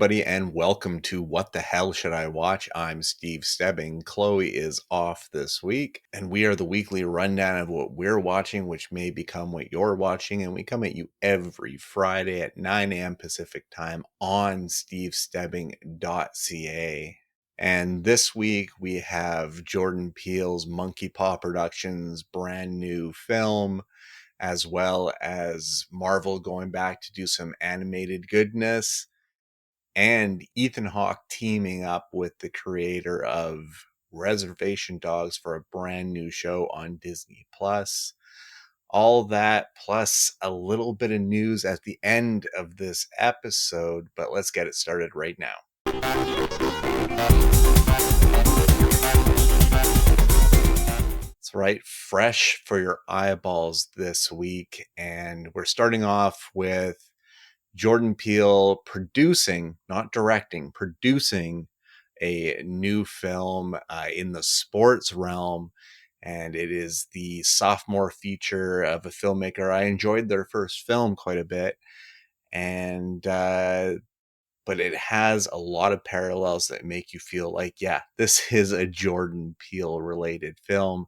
everybody, and welcome to What the Hell Should I Watch? I'm Steve Stebbing. Chloe is off this week, and we are the weekly rundown of what we're watching, which may become what you're watching. And we come at you every Friday at 9 a.m. Pacific time on stevestebbing.ca. And this week we have Jordan Peele's Monkeypaw Productions' brand new film, as well as Marvel going back to do some animated goodness, and Ethan Hawke teaming up with the creator of Reservation Dogs for a brand new show on Disney Plus. All that plus a little bit of news at the end of this episode, but let's get it started right now. That's right, fresh for your eyeballs this week, and we're starting off with Jordan Peele producing, not directing, producing a new film in the sports realm. And it is the sophomore feature of a filmmaker. I enjoyed their first film quite a bit. And, but it has a lot of parallels that make you feel like, yeah, this is a Jordan Peele related film.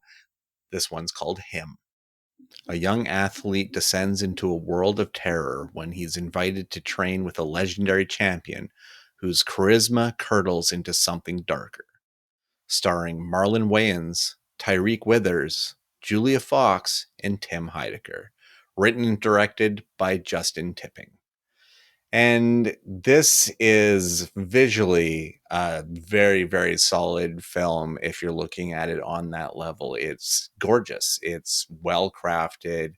This one's called Him. A young athlete descends into a world of terror when he's invited to train with a legendary champion whose charisma curdles into something darker. Starring Marlon Wayans, Tyreek Withers, Julia Fox, and Tim Heidecker. Written and directed by Justin Tipping. And this is visually a very, very solid film if you're looking at it on that level. It's gorgeous. It's well crafted.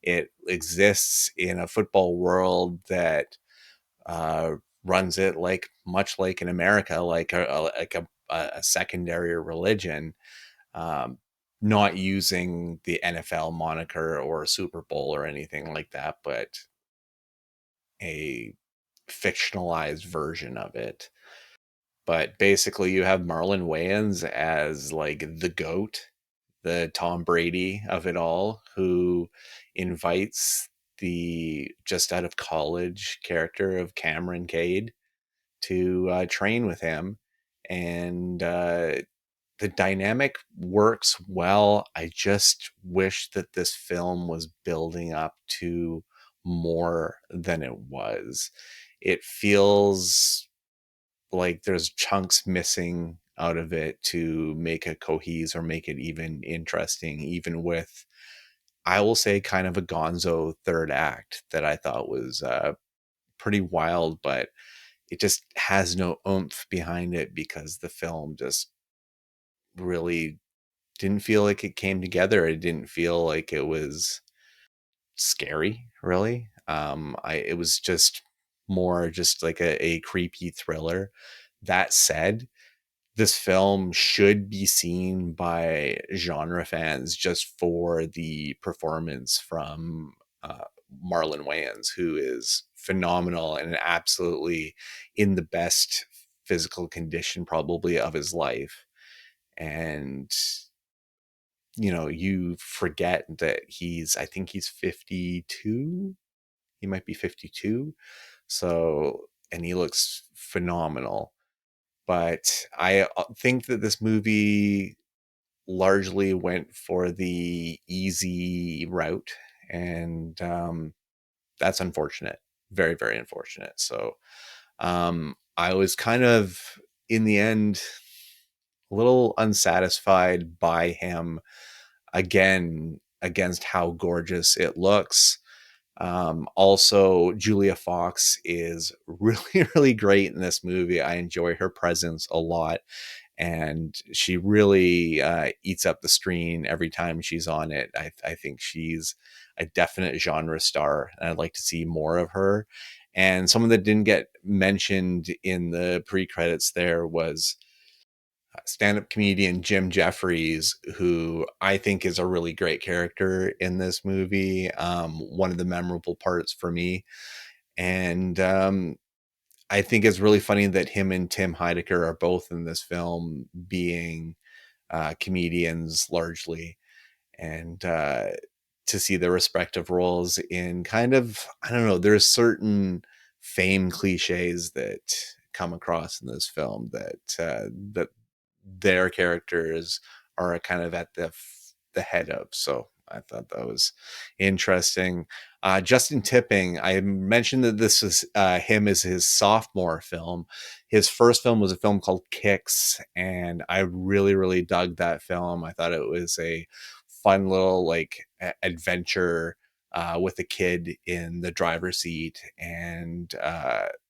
It exists in a football world that runs it much like in America, like a secondary religion, not using the NFL moniker or Super Bowl or anything like that, but a fictionalized version of it. But basically you have Marlon Wayans as like the GOAT, the Tom Brady of it all, who invites the just out of college character of Cameron Cade to train with him. And the dynamic works well. I just wish that this film was building up to more than it was. It feels like there's chunks missing out of it to make it cohese or make it even interesting, even with, I will say, kind of a gonzo third act that I thought was pretty wild, but it just has no oomph behind it because the film just really didn't feel like it came together. It didn't feel like it was scary, really. It was just more just like a creepy thriller. That said, this film should be seen by genre fans just for the performance from Marlon Wayans, who is phenomenal and absolutely in the best physical condition probably of his life. And you forget that I think he's 52. He might be 52. So, and he looks phenomenal. But I think that this movie largely went for the easy route. And that's unfortunate. Very, very unfortunate. So I was kind of, in the end, a little unsatisfied by him again against how gorgeous it looks. Also, Julia Fox is really, really great in this movie. I enjoy her presence a lot, and she really eats up the screen every time she's on it. I think she's a definite genre star, and I'd like to see more of her. And someone that didn't get mentioned in the pre-credits there was stand-up comedian Jim Jeffries, who I think is a really great character in this movie. One of the memorable parts for me. And I think it's really funny that him and Tim Heidecker are both in this film being comedians largely. And to see their respective roles in kind of, I don't know, there's certain fame cliches that come across in this film, that their characters are kind of at the head of. So I thought that was interesting. Justin Tipping, I mentioned that this was him as his sophomore film. His first film was a film called Kicks, and I really, really dug that film. I thought it was a fun little like adventure with a kid in the driver's seat. And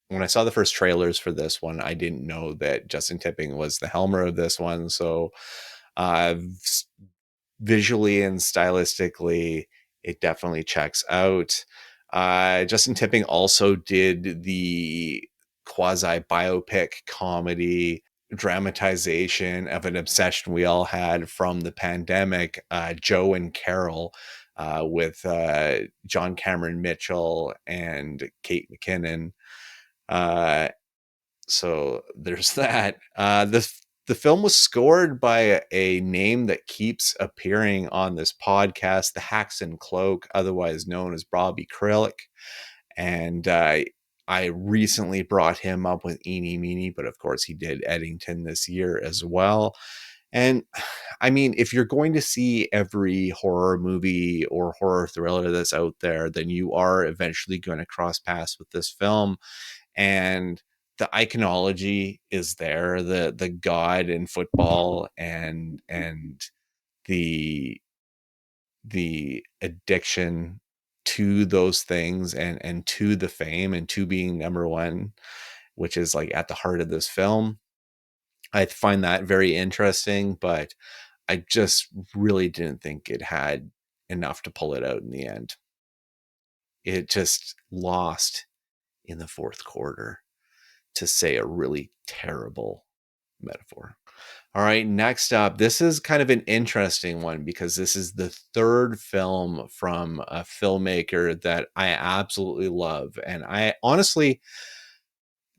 when I saw the first trailers for this one, I didn't know that Justin Tipping was the helmer of this one. So uh, visually and stylistically, it definitely checks out. Justin Tipping also did the quasi biopic comedy dramatization of an obsession we all had from the pandemic, Joe and Carol, with John Cameron Mitchell and Kate McKinnon. Uh, so there's that. The film was scored by a name that keeps appearing on this podcast, the Haxon Cloak, otherwise known as Bobby Krillick. And I recently brought him up with Eenie Meenie, but of course he did Eddington this year as well. And I mean, if you're going to see every horror movie or horror thriller that's out there, then you are eventually going to cross paths with this film. And the iconology is there, the god in football, and the addiction to those things, and to the fame, and to being number one, which is like at the heart of this film. I find that very interesting, but I just really didn't think it had enough to pull it out in the end. It just lost in the fourth quarter, to say a really terrible metaphor. All right, next up, this is kind of an interesting one because this is the third film from a filmmaker that I absolutely love. And I honestly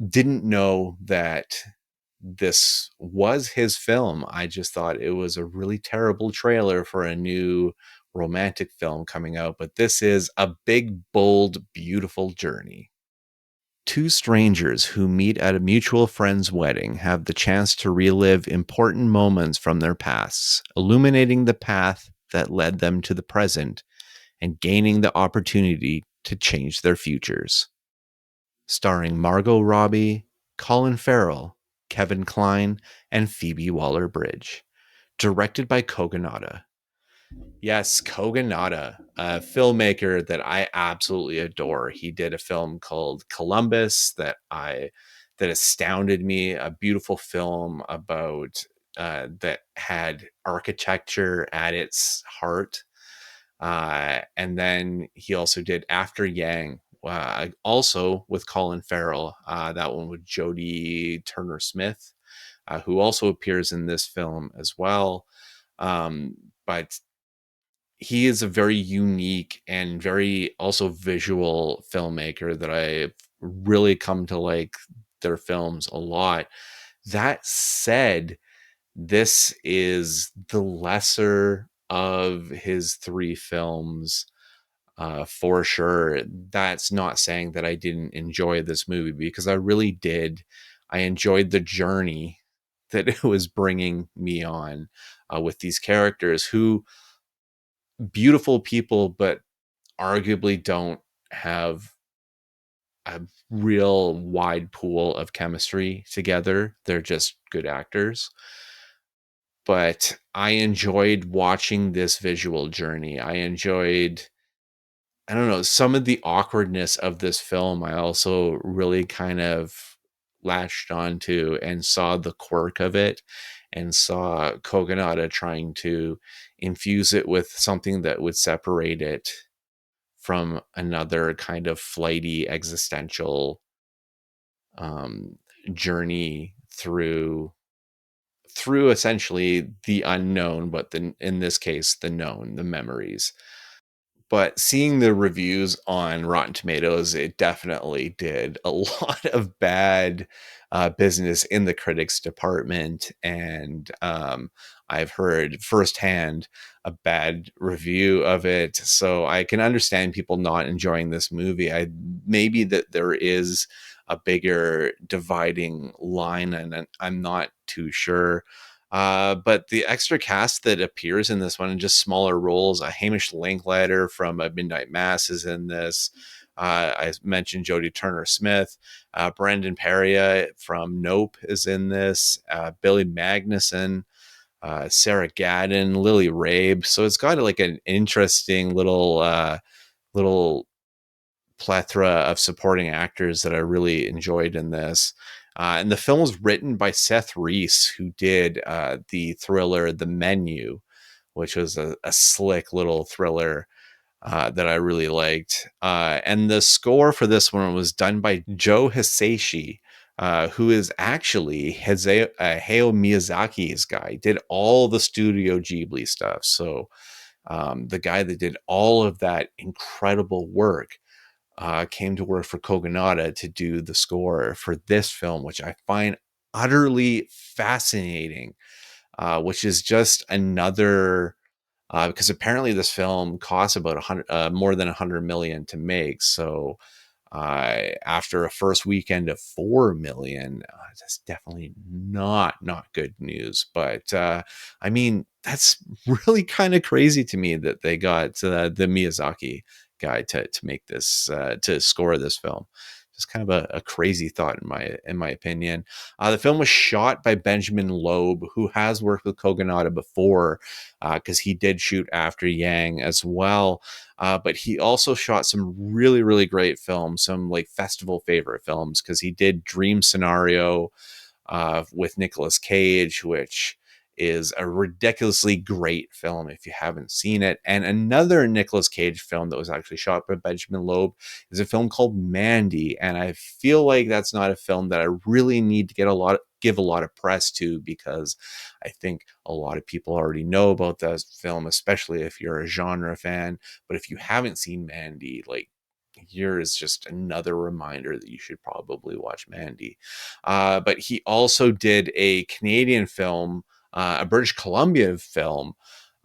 didn't know that this was his film. I just thought it was a really terrible trailer for a new romantic film coming out. But this is A Big, Bold, Beautiful Journey. Two strangers who meet at a mutual friend's wedding have the chance to relive important moments from their pasts, illuminating the path that led them to the present and gaining the opportunity to change their futures. Starring Margot Robbie, Colin Farrell, Kevin Kline, and Phoebe Waller-Bridge. Directed by Kogonada. Yes, Kogonada, a filmmaker that I absolutely adore. He did a film called Columbus that astounded me. A beautiful film about that had architecture at its heart. And then he also did After Yang, also with Colin Farrell. That one with Jodie Turner-Smith, who also appears in this film as well. But he is a very unique and very also visual filmmaker that I've really come to like their films a lot. That said, this is the lesser of his three films, for sure. That's not saying that I didn't enjoy this movie, because I really did. I enjoyed the journey that it was bringing me on, with these characters who beautiful people, but arguably don't have a real wide pool of chemistry together. They're just good actors. But I enjoyed watching this visual journey. I enjoyed, I don't know, some of the awkwardness of this film. I also really kind of latched onto and saw the quirk of it, and saw Kogonada trying to infuse it with something that would separate it from another kind of flighty existential journey through essentially the unknown, but in this case the known, the memories. But seeing the reviews on Rotten Tomatoes, it definitely did a lot of bad business in the critics department. And I've heard firsthand a bad review of it. So I can understand people not enjoying this movie. Maybe that there is a bigger dividing line, and I'm not too sure. But the extra cast that appears in this one in just smaller roles, Hamish Linklater from Midnight Mass is in this. I mentioned Jodie Turner-Smith. Brendan Pereira from Nope is in this. Billy Magnuson, Sarah Gadon, Lily Rabe. So it's got like an interesting little plethora of supporting actors that I really enjoyed in this. And the film was written by Seth Reese, who did the thriller The Menu, which was a slick little thriller that I really liked. And the score for this one was done by Joe Hisaishi, who is actually Hayao Miyazaki's guy. Did all the Studio Ghibli stuff. So the guy that did all of that incredible work came to work for Kogonada to do the score for this film, which I find utterly fascinating, which is just another because apparently this film costs about more than 100 million to make. So after a first weekend of 4 million, that's definitely not good news. But I mean, that's really kind of crazy to me that they got the Miyazaki guy to make this to score this film. Just kind of a crazy thought in my opinion. The film was shot by Benjamin Loeb, who has worked with Kogonada before, because he did shoot After Yang as well. But he also shot some really, really great films, some like festival favorite films, because he did Dream Scenario with Nicolas Cage, which is a ridiculously great film if you haven't seen it. And another Nicolas Cage film that was actually shot by Benjamin Loeb is a film called Mandy. And I feel like that's not a film that I really need to give a lot of press to, because I think a lot of people already know about that film, especially if you're a genre fan. But if you haven't seen Mandy, like, here is just another reminder that you should probably watch Mandy. But he also did a Canadian film, a British Columbia film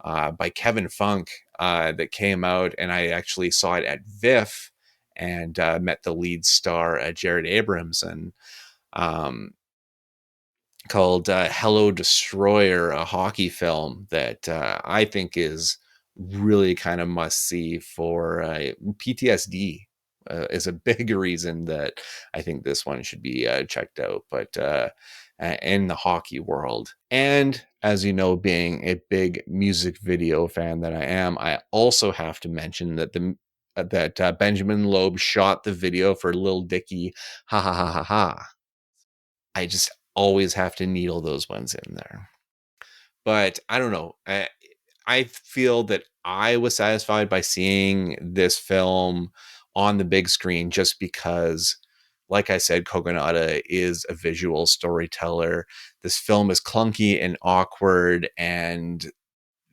by Kevin Funk that came out, and I actually saw it at VIFF and met the lead star, Jared Abramson, um, called Hello Destroyer, a hockey film that I think is really kind of must see for PTSD. Is a big reason that I think this one should be checked out. But in the hockey world, and as you know, being a big music video fan that I am, I also have to mention that Benjamin Loeb shot the video for Lil Dicky, ha ha ha ha ha. I just always have to needle those ones in there. But I don't know. I feel that I was satisfied by seeing this film on the big screen just because, like I said, Kogonada is a visual storyteller. This film is clunky and awkward and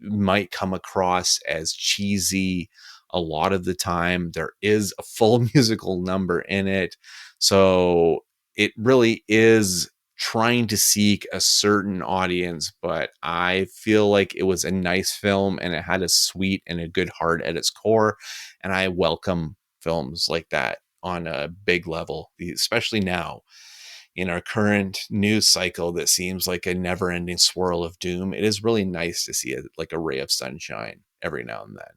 might come across as cheesy a lot of the time. There is a full musical number in it. So it really is trying to seek a certain audience, but I feel like it was a nice film and it had a sweet and a good heart at its core. And I welcome films like that on a big level, especially now in our current news cycle that seems like a never-ending swirl of doom. It is really nice to see like a ray of sunshine every now and then.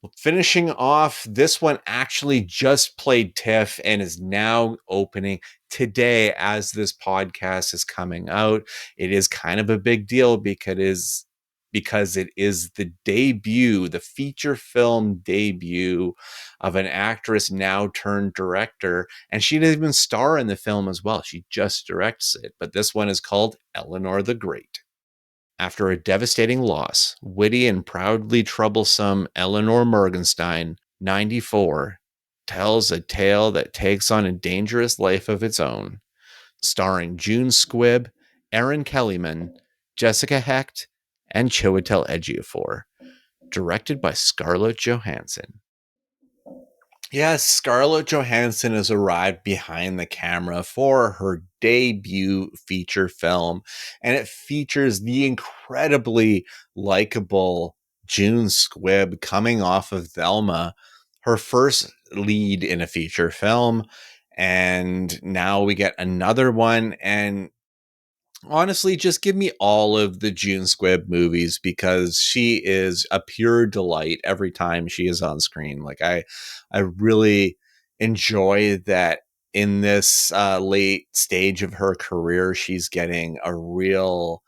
Well, finishing off, this one actually just played TIFF and is now opening today as this podcast is coming out. It is kind of a big deal because it is the debut, the feature film debut of an actress now turned director. And she didn't even star in the film as well. She just directs it. But this one is called Eleanor the Great. After a devastating loss, witty and proudly troublesome Eleanor Morgenstein, 94, tells a tale that takes on a dangerous life of its own, starring June Squibb, Erin Kellyman, Jessica Hecht, and Chiwetel Ejiofor, directed by Scarlett Johansson. Yes, Scarlett Johansson has arrived behind the camera for her debut feature film, and it features the incredibly likable June Squibb coming off of Thelma, her first lead in a feature film. And now we get another one. And honestly, just give me all of the June Squibb movies because she is a pure delight every time she is on screen. Like I really enjoy that in this late stage of her career, she's getting a real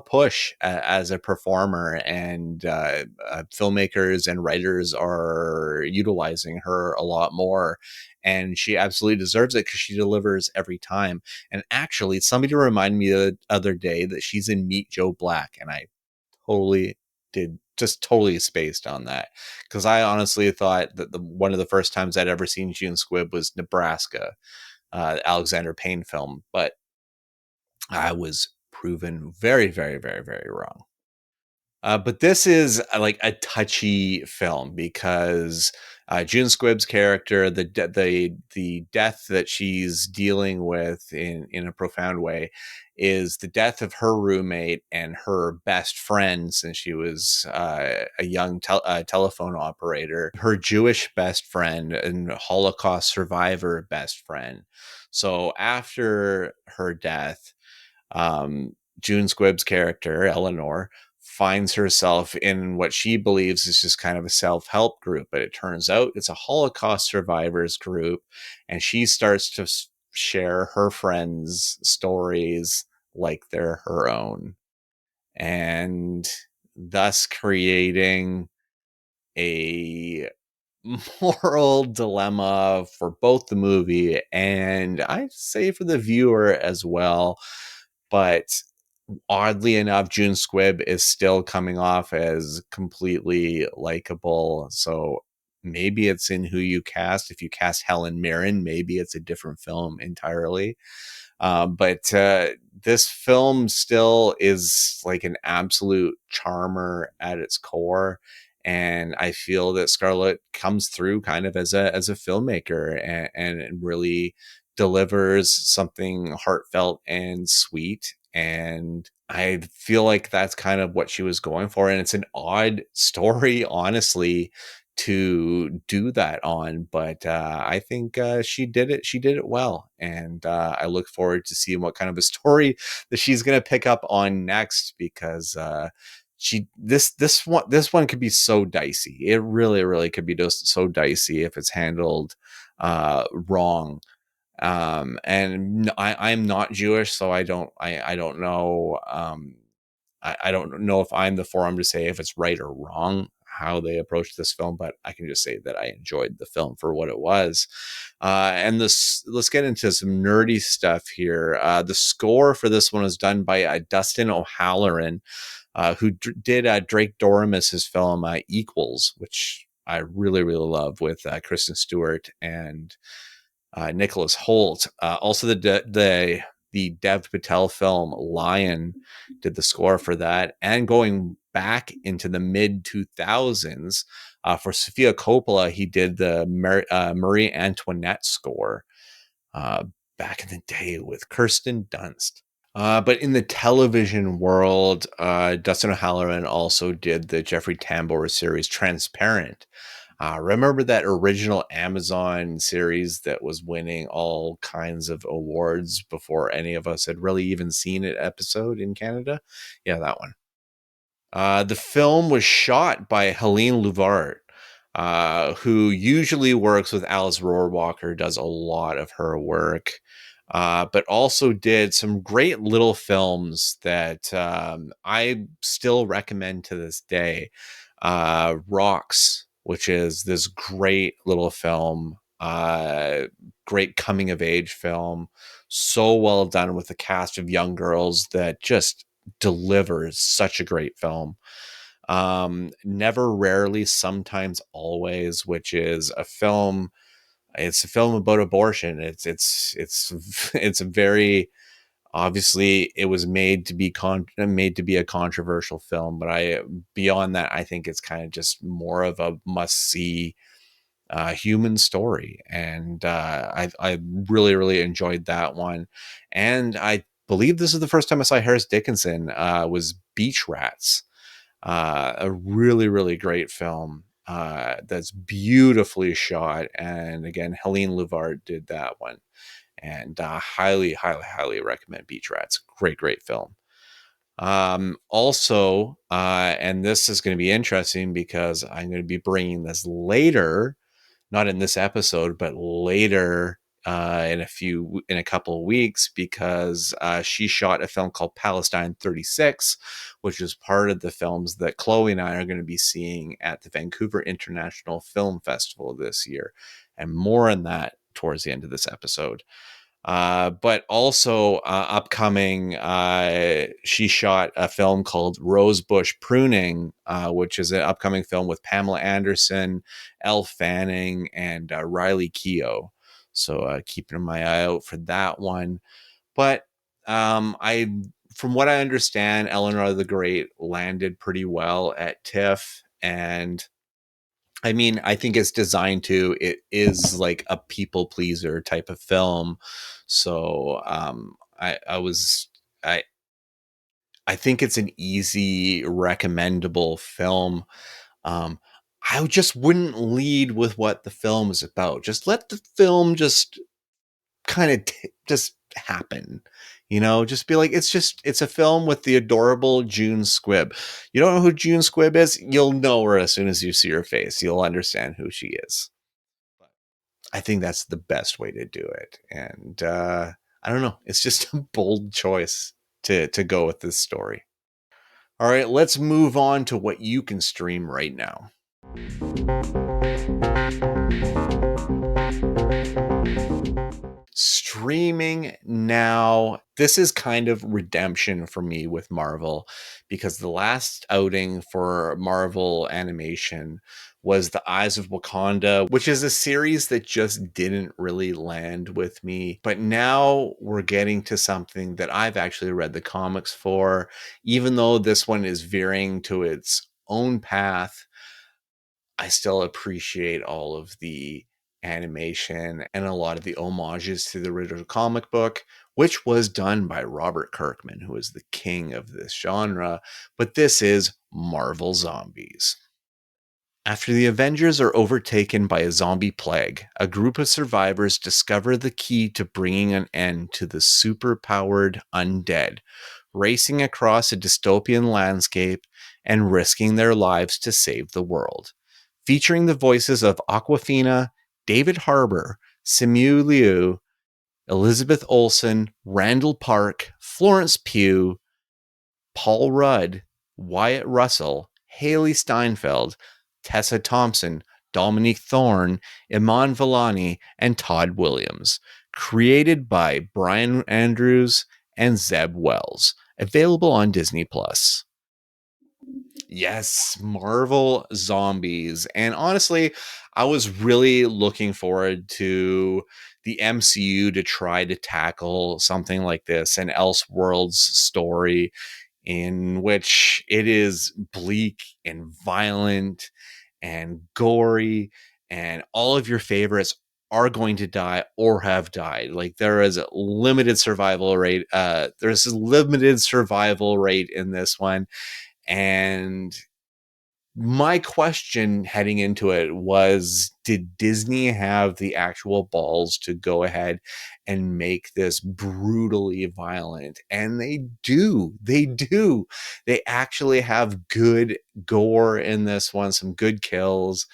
push as a performer, and filmmakers and writers are utilizing her a lot more, and she absolutely deserves it because she delivers every time. And actually, somebody reminded me the other day that she's in Meet Joe Black, and I totally did just totally spaced on that because I honestly thought that one of the first times I'd ever seen June Squibb was Nebraska, Alexander Payne film, but I was proven very, very, very, very wrong. But this is like a touchy film because June Squibb's character, the death that she's dealing with in a profound way, is the death of her roommate and her best friend since she was a young telephone operator, her Jewish best friend and Holocaust survivor best friend. So after her death, June Squibb's character, Eleanor, finds herself in what she believes is just kind of a self-help group, but it turns out it's a Holocaust survivors group, and she starts to share her friends' stories like they're her own, and thus creating a moral dilemma for both the movie and I'd say for the viewer as well. But oddly enough, June Squibb is still coming off as completely likable. So maybe it's in who you cast. If you cast Helen Mirren, maybe it's a different film entirely. But this film still is like an absolute charmer at its core. And I feel that Scarlett comes through kind of as a filmmaker and really delivers something heartfelt and sweet. And I feel like that's kind of what she was going for. And it's an odd story, honestly, to do that on, but I think she did it. She did it well, and I look forward to seeing what kind of a story that she's going to pick up on next because this one could be so dicey. It really could be just so dicey if it's handled wrong. And I'm not Jewish, so I don't know. I don't know if I'm the forum to say if it's right or wrong how they approached this film, but I can just say that I enjoyed the film for what it was. And let's get into some nerdy stuff here. The score for this one was done by Dustin O'Halloran, who did Drake Doremus's film Equals, which I really love with Kristen Stewart and Nicholas Hoult. Also, the Dev Patel film Lion did the score for that. And going back into the mid 2000s, for Sofia Coppola, he did the Marie Antoinette score back in the day with Kirsten Dunst. But in the television world, Dustin O'Halloran also did the Jeffrey Tambor series Transparent. Remember that original Amazon series that was winning all kinds of awards before any of us had really even seen an episode in Canada? Yeah, that one. The film was shot by Helene Louvart, who usually works with Alice Rohrwacher, does a lot of her work, but also did some great little films that I still recommend to this day. Rocks, which is this great little film, great coming of age film, so well done with a cast of young girls that just delivers such a great film. Never, rarely, sometimes, always, which is a film. It's a film about abortion. It's a very obviously it was made to be made to be a controversial film, but beyond that, I think it's kind of just more of a must see human story, and I really enjoyed that one, and I believe this is the first time I saw Harris Dickinson was Beach Rats, a really great film. that's beautifully shot. And again, Helene Louvard did that one. And highly, highly, highly recommend Beach Rats. Great, great film. Also, and this is going to be interesting because I'm going to be bringing this later, not in this episode, but later in a couple of weeks, because she shot a film called Palestine 36, which is part of the films that Chloe and I are going to be seeing at the Vancouver International Film Festival this year. And more on that towards the end of this episode. But also upcoming, she shot a film called Rosebush Pruning, which is an upcoming film with Pamela Anderson, Elle Fanning, and Riley Keough. So keeping my eye out for that one. But from what I understand, Eleanor the Great landed pretty well at TIFF, and I mean, I think it's designed to. It is like a people pleaser type of film, so I I think it's an easy recommendable film. Um, I just wouldn't lead with what the film is about. Just let the film just kind of just happen. Just be like, it's a film with the adorable June Squibb. You don't know who June Squibb is? You'll know her as soon as you see her face. You'll understand who she is. I think that's the best way to do it. And I don't know. It's just a bold choice to go with this story. All right, let's move on to what you can stream right now. Streaming now. This is kind of redemption for me with Marvel, because the last outing for Marvel animation was The Eyes of Wakanda, which is a series that just didn't really land with me. But now we're getting to something that I've actually read the comics for, even though this one is veering to its own path. I still appreciate all of the animation and a lot of the homages to the original comic book, which was done by Robert Kirkman, who is the king of this genre. But this is Marvel Zombies. After the Avengers are overtaken by a zombie plague, a group of survivors discover the key to bringing an end to the superpowered undead, racing across a dystopian landscape and risking their lives to save the world. Featuring the voices of Awkwafina, David Harbour, Simu Liu, Elizabeth Olsen, Randall Park, Florence Pugh, Paul Rudd, Wyatt Russell, Haley Steinfeld, Tessa Thompson, Dominique Thorne, Iman Vellani, and Todd Williams. Created by Brian Andrews and Zeb Wells. Available on Disney+. Yes, Marvel Zombies. And honestly, I was really looking forward to the MCU to try to tackle something like this, an Elseworlds story in which it is bleak and violent and gory, and all of your favorites are going to die or have died. Like, there is a limited survival rate. There's a limited survival rate in this one. And my question heading into it was, did Disney have the actual balls to go ahead and make this brutally violent? And they do. They actually have good gore in this one, some good kills,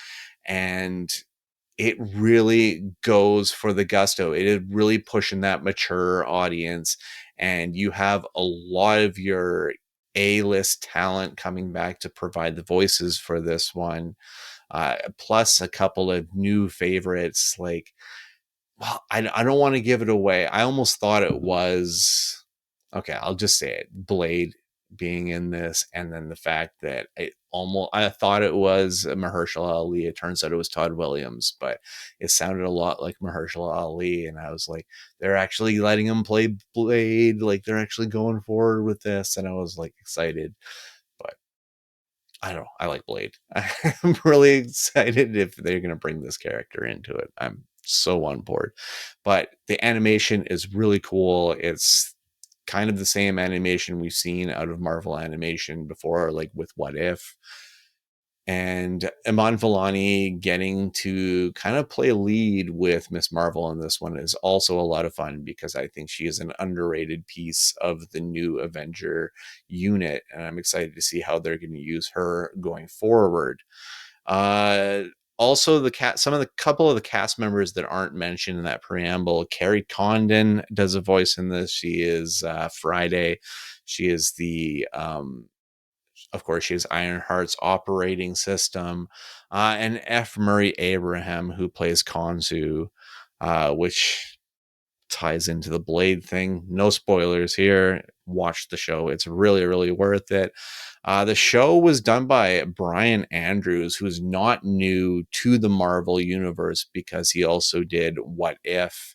and it really goes for the gusto. It is really pushing that mature audience, and you have a lot of your A-list talent coming back to provide the voices for this one. Plus a couple of new favorites. Like, well, I don't want to give it away. I almost thought it was, okay, I'll just say it, Blade being in this, and then the fact that I thought it was Mahershala Ali. It turns out it was Todd Williams, but it sounded a lot like Mahershala Ali, and I was like, they're actually letting him play Blade, like they're actually going forward with this, and I was like excited. But I don't know, I like Blade. I'm really excited if they're going to bring this character into it. I'm so on board. But the animation is really cool. It's kind of the same animation we've seen out of Marvel animation before, like with What If. And Iman Vellani getting to kind of play lead with Miss Marvel in this one is also a lot of fun, because I think she is an underrated piece of the new Avenger unit, and I'm excited to see how they're going to use her going forward. Also, some of the couple of the cast members that aren't mentioned in that preamble. Carrie Condon does a voice in this. She is Friday. She is of course, she has Ironheart's operating system, and F. Murray Abraham, who plays Khonsu, which ties into the Blade thing. No spoilers here. Watch the show. It's really, really worth it. The show was done by Brian Andrews, who's not new to the Marvel universe because he also did What If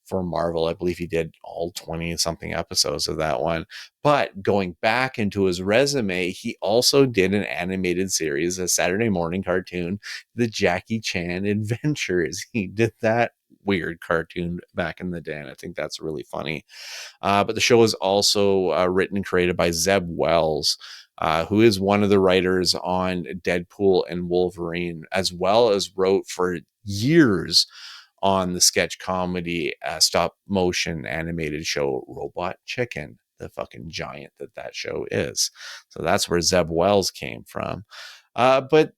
for Marvel. I believe he did all 20 something episodes of that one. But going back into his resume, he also did an animated series, a Saturday morning cartoon, The Jackie Chan Adventures. He did that weird cartoon back in the day, and I think that's really funny. But the show is also written and created by Zeb Wells, who is one of the writers on Deadpool and Wolverine, as well as wrote for years on the sketch comedy stop motion animated show Robot Chicken, the fucking giant that show is. So that's where Zeb Wells came from. But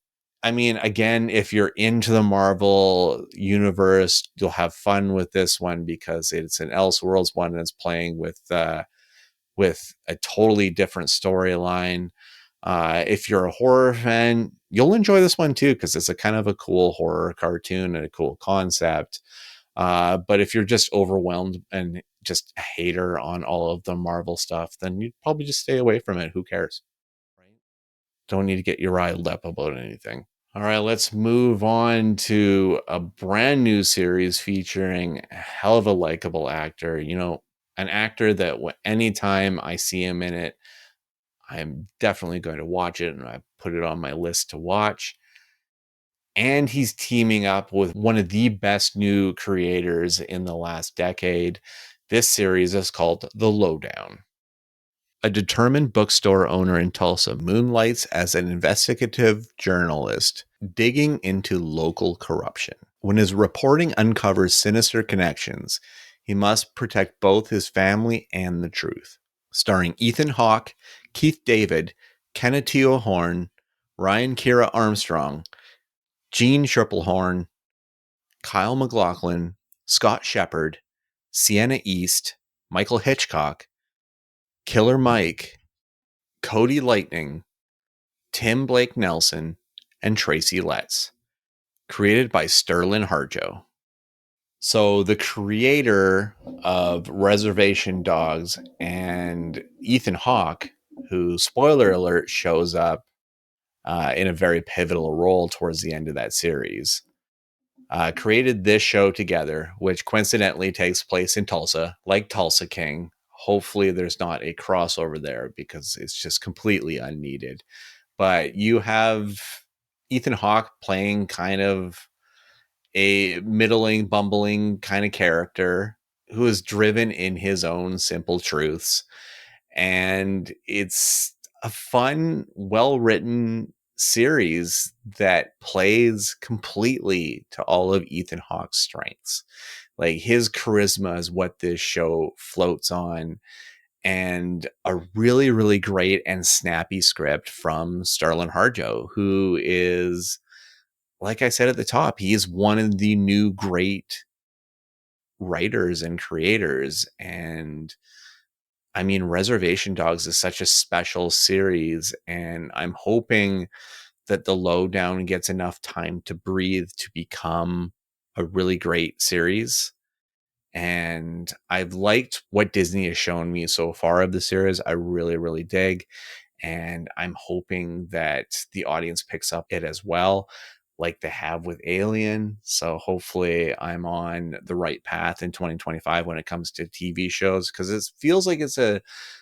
I mean, again, if you're into the Marvel universe, you'll have fun with this one because it's an Elseworlds one, and it's playing with a totally different storyline. If you're a horror fan, you'll enjoy this one too, because it's a kind of a cool horror cartoon and a cool concept. But if you're just overwhelmed and just a hater on all of the Marvel stuff, then you'd probably just stay away from it. Who cares? Right? Don't need to get your riled up about anything. All right, let's move on to a brand new series featuring a hell of a likable actor. An actor that anytime I see him in it, I'm definitely going to watch it, and I put it on my list to watch. And he's teaming up with one of the best new creators in the last decade. This series is called The Lowdown. A determined bookstore owner in Tulsa moonlights as an investigative journalist digging into local corruption. When his reporting uncovers sinister connections, he must protect both his family and the truth. Starring Ethan Hawke, Keith David, Kenneth Horn, Ryan Kira Armstrong, Gene Triplehorn, Kyle MacLachlan, Scott Shepard, Sienna East, Michael Hitchcock, Killer Mike, Cody Lightning, Tim Blake Nelson, and Tracy Letts. Created by Sterling Harjo. So the creator of Reservation Dogs and Ethan Hawke, who, spoiler alert, shows up in a very pivotal role towards the end of that series, created this show together, which coincidentally takes place in Tulsa, like Tulsa King. Hopefully there's not a crossover there because it's just completely unneeded. But you have Ethan Hawke playing kind of a middling, bumbling kind of character who is driven in his own simple truths. And it's a fun, well-written series that plays completely to all of Ethan Hawke's strengths. Like, his charisma is what this show floats on, and a really, really great and snappy script from Sterling Harjo, who is, like I said at the top, he is one of the new great writers and creators. And I mean, Reservation Dogs is such a special series, and I'm hoping that The Lowdown gets enough time to breathe to become a really great series. And I've liked what Disney has shown me so far of the series. I really, really dig. And I'm hoping that the audience picks up it as well, like they have with Alien. So hopefully I'm on the right path in 2025 when it comes to TV shows, because it feels like it's a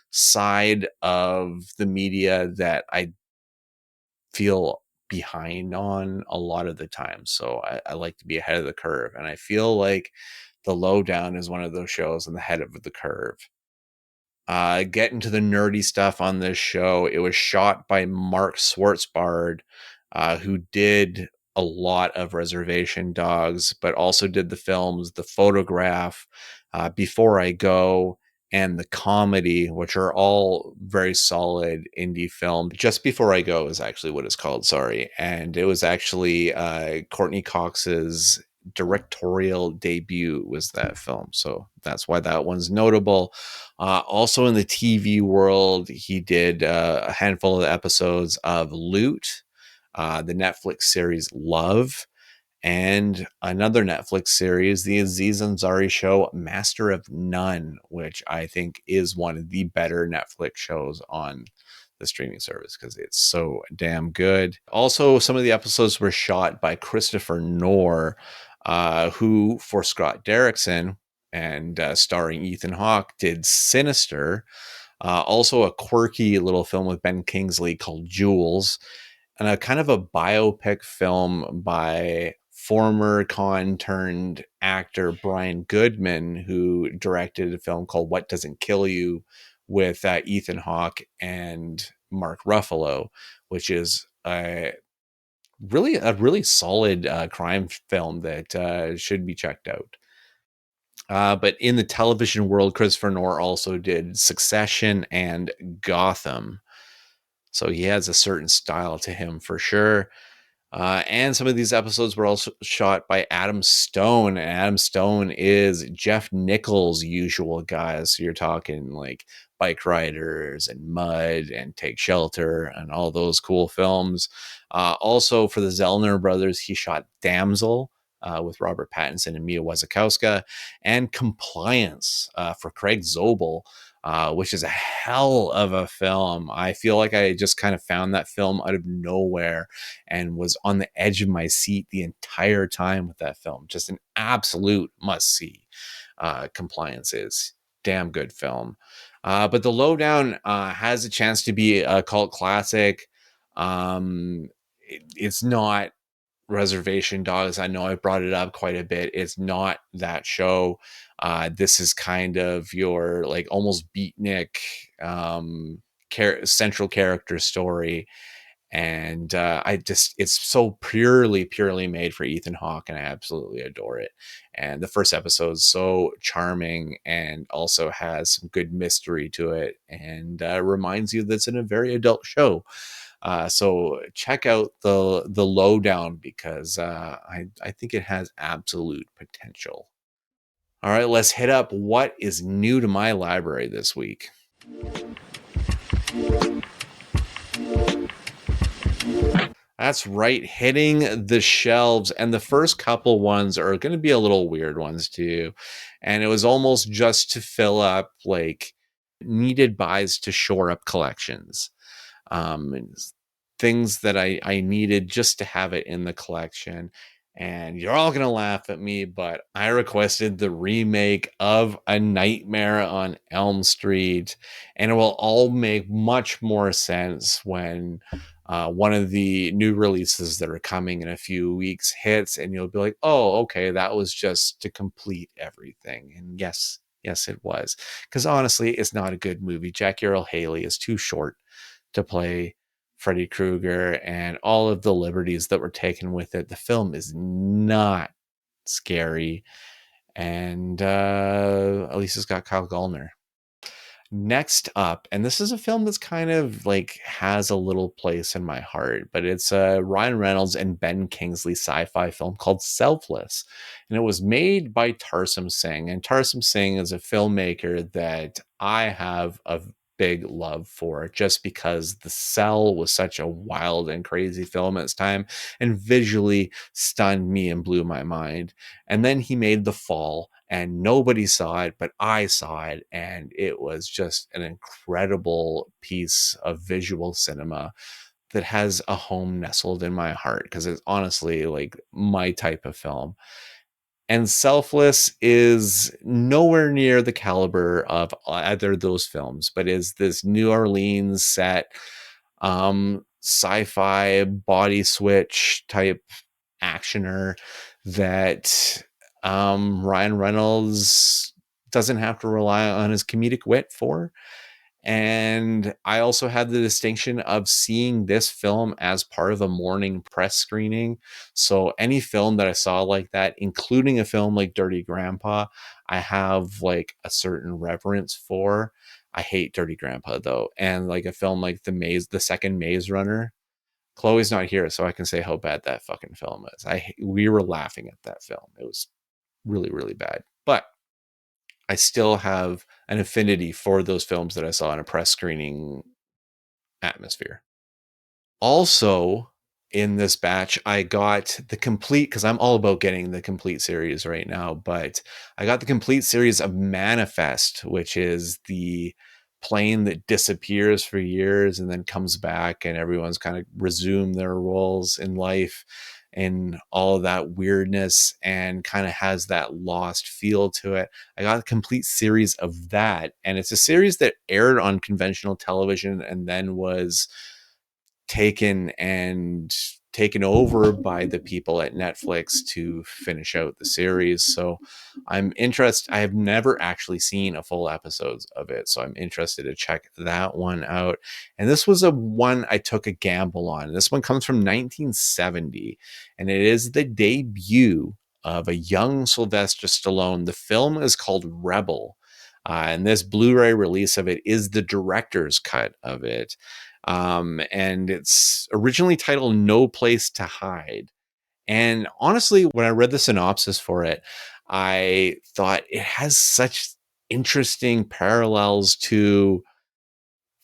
side of the media that I feel behind on a lot of the time. So I like to be ahead of the curve. And I feel like The Lowdown is one of those shows on the head of the curve. Getting to the nerdy stuff on this show, it was shot by Mark Schwartzbard, who did a lot of Reservation Dogs, but also did the films The Photograph, Before I Go, and The Comedy, which are all very solid indie films. Just Before I Go is actually what it's called, sorry. And it was actually Courtney Cox's directorial debut was that film. So that's why that one's notable. Also in the TV world, he did a handful of episodes of Loot, the Netflix series Love, and another Netflix series, the Aziz Ansari show Master of None, which I think is one of the better Netflix shows on the streaming service because it's so damn good. Also, some of the episodes were shot by Christopher Noor, who, for Scott Derrickson and starring Ethan Hawke, did Sinister. Also, a quirky little film with Ben Kingsley called Jules, and a kind of a biopic film by former con turned actor Brian Goodman, who directed a film called What Doesn't Kill You with Ethan Hawke and Mark Ruffalo, which is a really solid crime film that should be checked out. But in the television world, Christopher Noor also did Succession and Gotham. So he has a certain style to him for sure. And some of these episodes were also shot by Adam Stone. And Adam Stone is Jeff Nichols' usual guys. So you're talking like Bike Riders and Mud and Take Shelter and all those cool films. Also for the Zellner brothers, he shot Damsel with Robert Pattinson and Mia Wasikowska, and Compliance for Craig Zobel, which is a hell of a film. I feel like I just kind of found that film out of nowhere and was on the edge of my seat the entire time with that film. Just an absolute must see. Compliance is damn good film. But The Lowdown has a chance to be a cult classic. It's not Reservation Dogs. I know I brought it up quite a bit. It's not that show. This is kind of your like almost beatnik central character story, and it's so purely made for Ethan Hawke, and I absolutely adore it. And the first episode is so charming and also has some good mystery to it, and reminds you that it's in a very adult show. So check out the Lowdown because I think it has absolute potential. All right, let's hit up what is new to my library this week. That's right, hitting the shelves. And the first couple ones are going to be a little weird ones too. And it was almost just to fill up like needed buys to shore up collections. And things that I needed just to have it in the collection. And you're all going to laugh at me, but I requested the remake of A Nightmare on Elm Street. And it will all make much more sense when one of the new releases that are coming in a few weeks hits. And you'll be like, oh, okay, that was just to complete everything. And yes, it was. Because honestly, it's not a good movie. Jackie Earle Haley is too short to play Freddy Krueger, and all of the liberties that were taken with it. The film is not scary, and at least it's got Kyle Gallner. Next up, and this is a film that's kind of like has a little place in my heart, but it's a Ryan Reynolds and Ben Kingsley sci-fi film called Selfless, and it was made by Tarsem Singh. And Tarsem Singh is a filmmaker that I have a big love for, just because The Cell was such a wild and crazy film at its time and visually stunned me and blew my mind. And then he made The Fall, and nobody saw it, but I saw it, and it was just an incredible piece of visual cinema that has a home nestled in my heart because it's honestly like my type of film. And Selfless is nowhere near the caliber of either of those films, but is this New Orleans set, sci-fi body switch type actioner that Ryan Reynolds doesn't have to rely on his comedic wit for. And I also had the distinction of seeing this film as part of a morning press screening. So any film that I saw like that, including a film like Dirty Grandpa, I have like a certain reverence for. I hate Dirty Grandpa though. And like a film like the second Maze Runner. Chloe's not here, so I can say how bad that fucking film is. We were laughing at that film. It was really, really bad. But I still have an affinity for those films that I saw in a press screening atmosphere. Also, in this batch, I got the complete, because I'm all about getting the complete series right now, but I got the complete series of Manifest, which is the plane that disappears for years and then comes back, and everyone's kind of resume their roles in life and all of that weirdness, and kind of has that lost feel to it. I got a complete series of that, and it's a series that aired on conventional television and then was taken over by the people at Netflix to finish out the series. So I'm interested. I have never actually seen a full episode of it, so I'm interested to check that one out. And this was a one I took a gamble on. This one comes from 1970, and it is the debut of a young Sylvester Stallone. The film is called Rebel. And this Blu-ray release of it is the director's cut of it. And it's originally titled No Place to Hide. And honestly, when I read the synopsis for it, I thought it has such interesting parallels to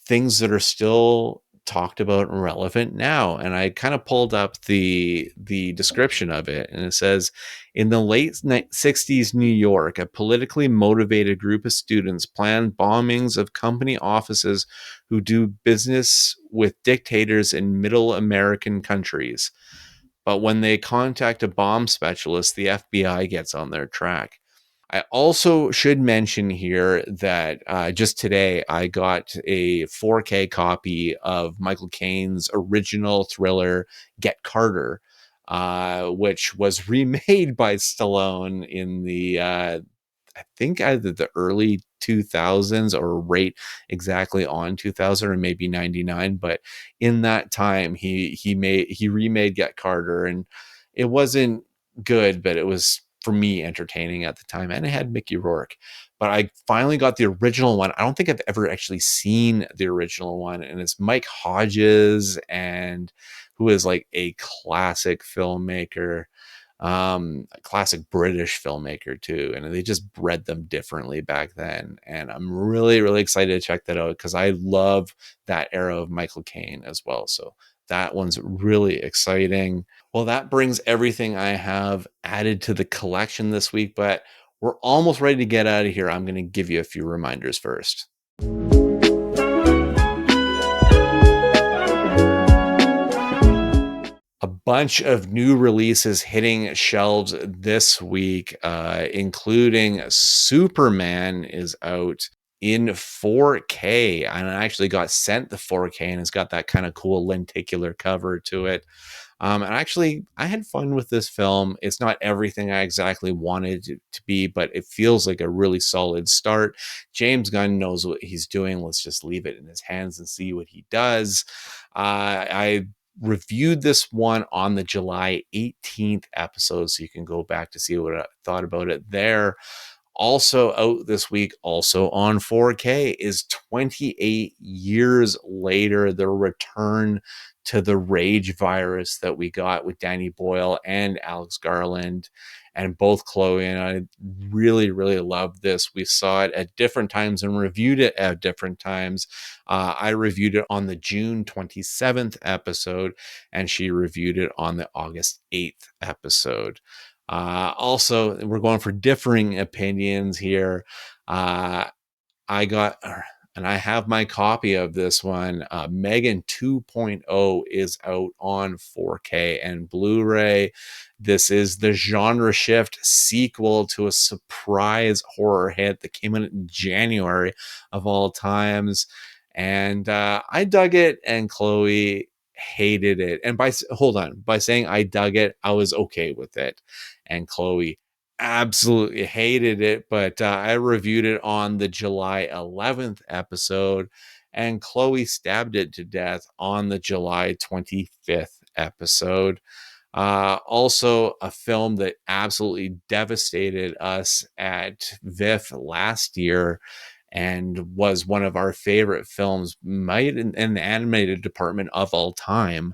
things that are still talked about and relevant now. And I kind of pulled up the description of it, and it says, in the late 60s New York, a politically motivated group of students planned bombings of company offices who do business with dictators in middle American countries. But when they contact a bomb specialist, the FBI gets on their track. I also should mention here that just today I got a 4K copy of Michael Caine's original thriller, Get Carter, which was remade by Stallone in the I think either the early 2000s or right exactly on 2000 or maybe 99. But in that time, he remade Get Carter, and it wasn't good, but it was for me entertaining at the time, and it had Mickey Rourke. But I finally got the original one. I don't think I've ever actually seen the original one, and it's Mike Hodges, and who is like a classic filmmaker, a classic British filmmaker too, and they just bred them differently back then. And I'm really, really excited to check that out because I love that era of Michael Caine as well. So that one's really exciting. Well, that brings everything I have added to the collection this week, but we're almost ready to get out of here. I'm going to give you a few reminders first. A bunch of new releases hitting shelves this week, including Superman is out in 4K. And I actually got sent the 4K, and it's got that kind of cool lenticular cover to it. And actually, I had fun with this film. It's not everything I exactly wanted it to be, but it feels like a really solid start. James Gunn knows what he's doing. Let's just leave it in his hands and see what he does. I reviewed this one on the July 18th episode, so you can go back to see what I thought about it there. Also out this week, also on 4K, is 28 years later, the return to the rage virus that we got with Danny Boyle and Alex Garland. And both Chloe and I really, really loved this. We saw it at different times and reviewed it at different times. I reviewed it on the June 27th episode, and she reviewed it on the August 8th episode. Also, we're going for differing opinions here. I got, and I have my copy of this one. Megan 2.0 is out on 4K and Blu-ray. This is the genre shift sequel to a surprise horror hit that came out in January of all times. And I dug it, and Chloe hated it. And by saying I dug it, I was okay with it. And Chloe absolutely hated it, but I reviewed it on the July 11th episode, and Chloe stabbed it to death on the July 25th episode. Also, a film that absolutely devastated us at VIFF last year and was one of our favorite films, might in the animated department of all time.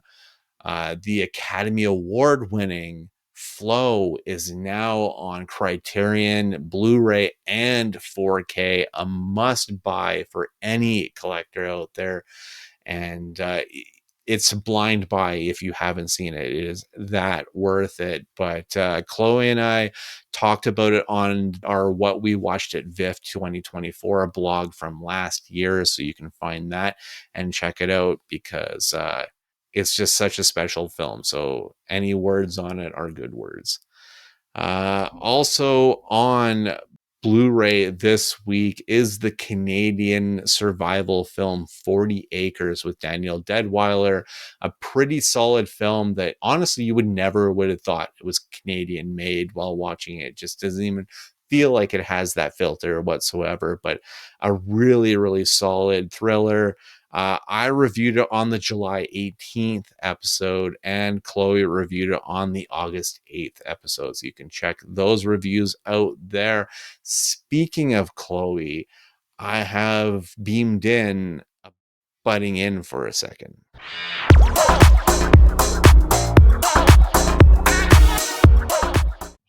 The Academy Award winning Flow is now on Criterion, Blu-ray, and 4K, a must buy for any collector out there. And it's a blind buy if you haven't seen it. It is that worth it. But Chloe and I talked about it on our What We Watched at VIFF 2024 blog from last year, so you can find that and check it out, because it's just such a special film. So any words on it are good words. Also on Blu-ray this week is the Canadian survival film 40 Acres with Daniel Deadwyler, a pretty solid film that honestly you would have thought it was Canadian made while watching it. Just doesn't even feel like it has that filter whatsoever, but a really, really solid thriller. I reviewed it on the July 18th episode, and Chloe reviewed it on the August 8th episode. So you can check those reviews out there. Speaking of Chloe, I have beamed in, butting in for a second.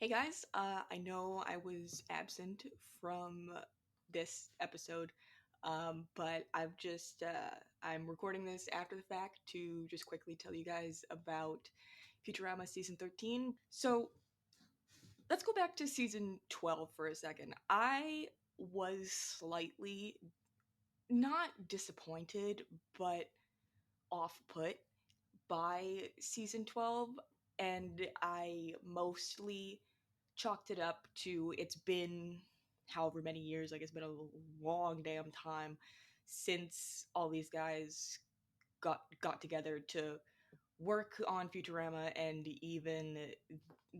Hey guys, I know I was absent from this episode, but I'm recording this after the fact to just quickly tell you guys about Futurama season 13. So let's go back to season 12 for a second. I was slightly not disappointed, but off put by season 12, and I mostly chalked it up to it's been however many years, like it's been a long damn time since all these guys got together to work on Futurama, and even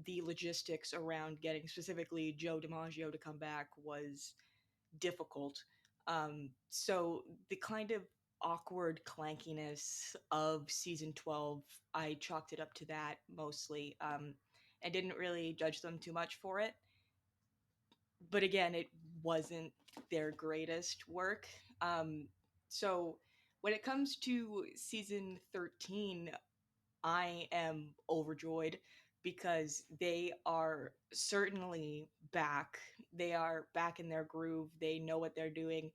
the logistics around getting specifically Joe DiMaggio to come back was difficult. So the kind of awkward clankiness of season 12, I chalked it up to that mostly. I didn't really judge them too much for it. But again, it wasn't their greatest work. So when it comes to season 13, I am overjoyed because they are certainly back. They are back in their groove. They know what they're doing.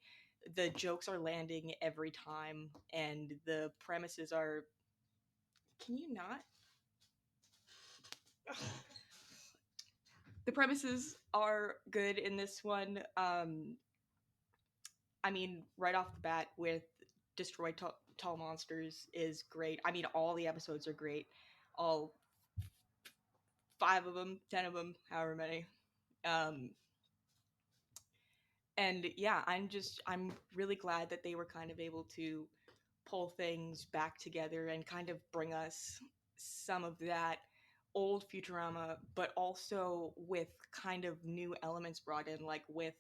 The jokes are landing every time, and the premises are. Can you not? The premises are good in this one. I mean, right off the bat with Destroy Tall Monsters is great. I mean, all the episodes are great. All five of them, 10 of them, however many. Um, and yeah, I'm really glad that they were kind of able to pull things back together and kind of bring us some of that old Futurama, but also with kind of new elements brought in, like with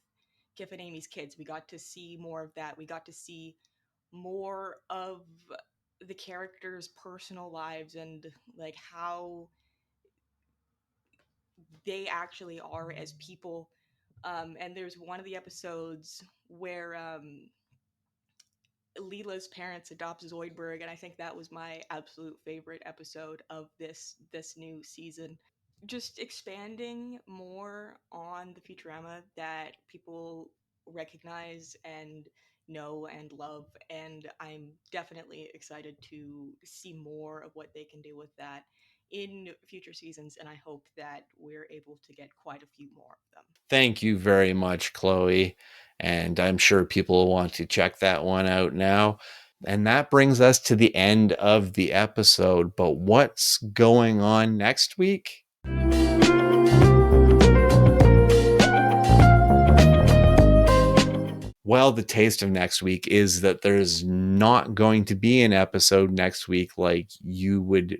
Kif and Amy's kids. We got to see more of that. We got to see more of the characters' personal lives and like how they actually are as people. And there's one of the episodes where Leela's parents adopt Zoidberg, and I think that was my absolute favorite episode of this new season. Just expanding more on the Futurama that people recognize and know and love, and I'm definitely excited to see more of what they can do with that in future seasons, and I hope that we're able to get quite a few more of them. Thank you very much, Chloe. And I'm sure people will want to check that one out now. And that brings us to the end of the episode. But what's going on next week? Well, the taste of next week is that there's not going to be an episode next week like you would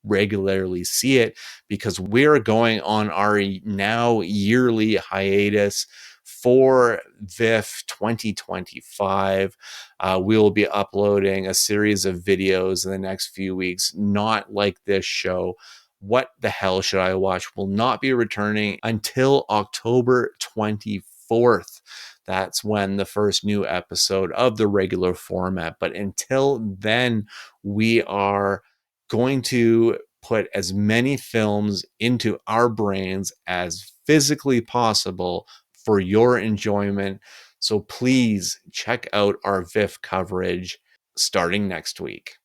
regularly see it, because we're going on our now yearly hiatus for VIFF 2025. We will be uploading a series of videos in the next few weeks, not like this show. What the Hell Should I Watch will not be returning until October 24th. That's when the first new episode of the regular format. But until then, we are going to put as many films into our brains as physically possible for your enjoyment. So please check out our VIFF coverage starting next week.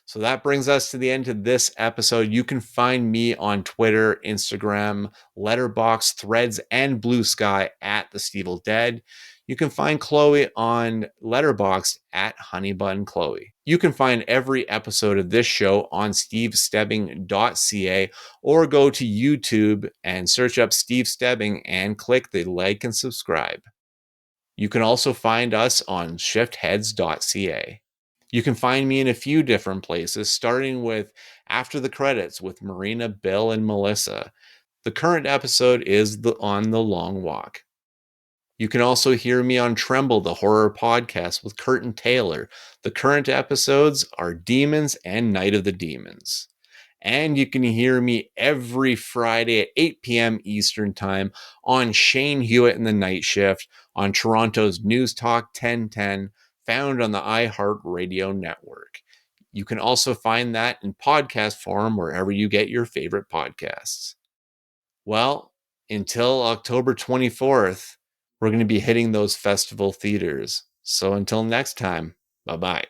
So that brings us to the end of this episode. You can find me on Twitter, Instagram, Letterboxd, Threads, and Blue Sky at The Stevel Dead. You can find Chloe on Letterboxd at HoneyBunChloe. You can find every episode of this show on stevestebbing.ca, or go to YouTube and search up Steve Stebbing and click the like and subscribe. You can also find us on shiftheads.ca. You can find me in a few different places, starting with After the Credits with Marina, Bill, and Melissa. The current episode is on The Long Walk. You can also hear me on Tremble, the horror podcast with Kurt and Taylor. The current episodes are Demons and Night of the Demons. And you can hear me every Friday at 8 p.m. Eastern Time on Shane Hewitt and the Night Shift on Toronto's News Talk 1010, found on the iHeartRadio network. You can also find that in podcast form wherever you get your favorite podcasts. Well, until October 24th, we're going to be hitting those festival theaters. So until next time, bye-bye.